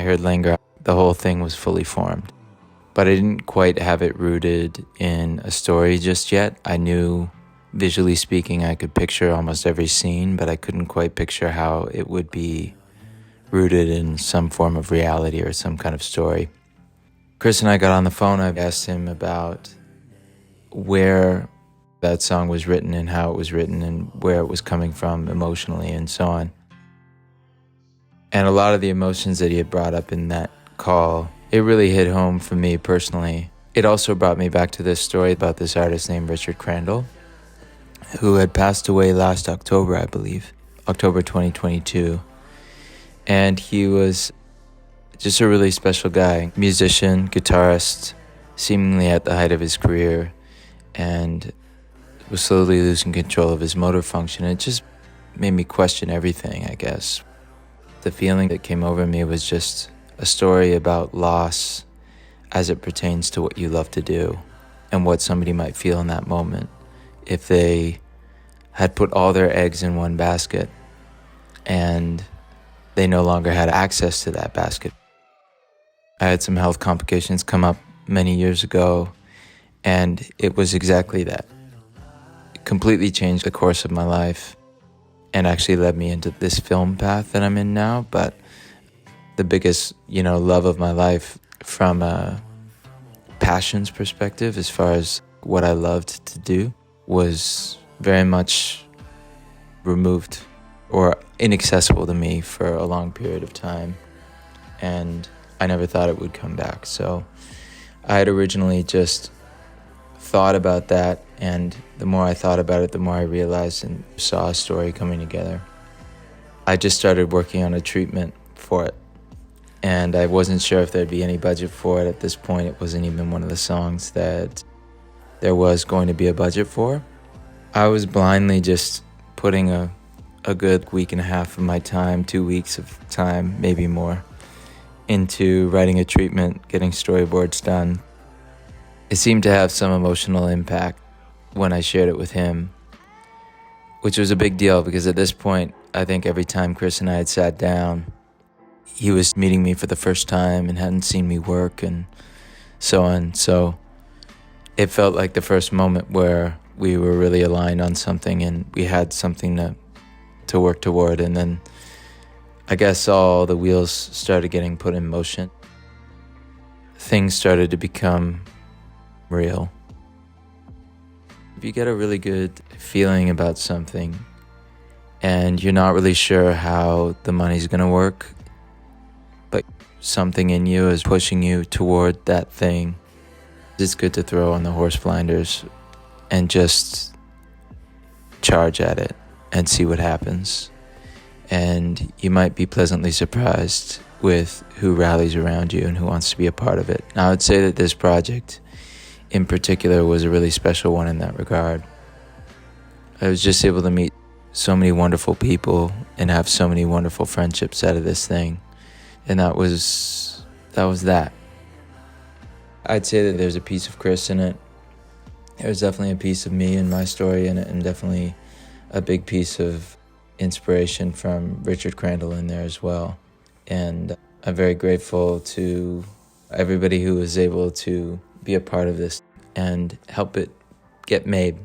heard Linger, the whole thing was fully formed. But I didn't quite have it rooted in a story just yet. I knew, visually speaking, I could picture almost every scene, but I couldn't quite picture how it would be rooted in some form of reality or some kind of story. Chris and I got on the phone. I asked him about where that song was written and how it was written and where it was coming from emotionally and so on. And a lot of the emotions that he had brought up in that call, it really hit home for me personally. It also brought me back to this story about this artist named Richard Crandall, who had passed away last October, I believe, October 2022. And he was just a really special guy, musician, guitarist, seemingly at the height of his career, and was slowly losing control of his motor function. It just made me question everything, I guess. The feeling that came over me was just a story about loss as it pertains to what you love to do and what somebody might feel in that moment if they had put all their eggs in one basket and they no longer had access to that basket. I had some health complications come up many years ago, and it was exactly that. It completely changed the course of my life and actually led me into this film path that I'm in now. But the biggest, love of my life from a passions perspective, as far as what I loved to do, was very much removed or inaccessible to me for a long period of time. And I never thought it would come back. So I had originally just thought about that, and the more I thought about it, the more I realized and saw a story coming together. I just started working on a treatment for it, and I wasn't sure if there'd be any budget for it. At this point, it wasn't even one of the songs that there was going to be a budget for. I was blindly just putting a good week and a half of my time, 2 weeks of time, maybe more, into writing a treatment, getting storyboards done. It seemed to have some emotional impact when I shared it with him, which was a big deal because at this point, I think every time Chris and I had sat down, he was meeting me for the first time and hadn't seen me work and so on. So it felt like the first moment where we were really aligned on something and we had something to work toward. And then I guess all the wheels started getting put in motion. Things started to become real. If you get a really good feeling about something and you're not really sure how the money's gonna work, but something in you is pushing you toward that thing, it's good to throw on the horse blinders and just charge at it and see what happens. And you might be pleasantly surprised with who rallies around you and who wants to be a part of it. Now, I would say that this project in particular was a really special one in that regard. I was just able to meet so many wonderful people and have so many wonderful friendships out of this thing. And that was that. I'd say that there's a piece of Chris in it. There's definitely a piece of me and my story in it, and definitely a big piece of inspiration from Richard Crandall in there as well. And I'm very grateful to everybody who was able to be a part of this and help it get made.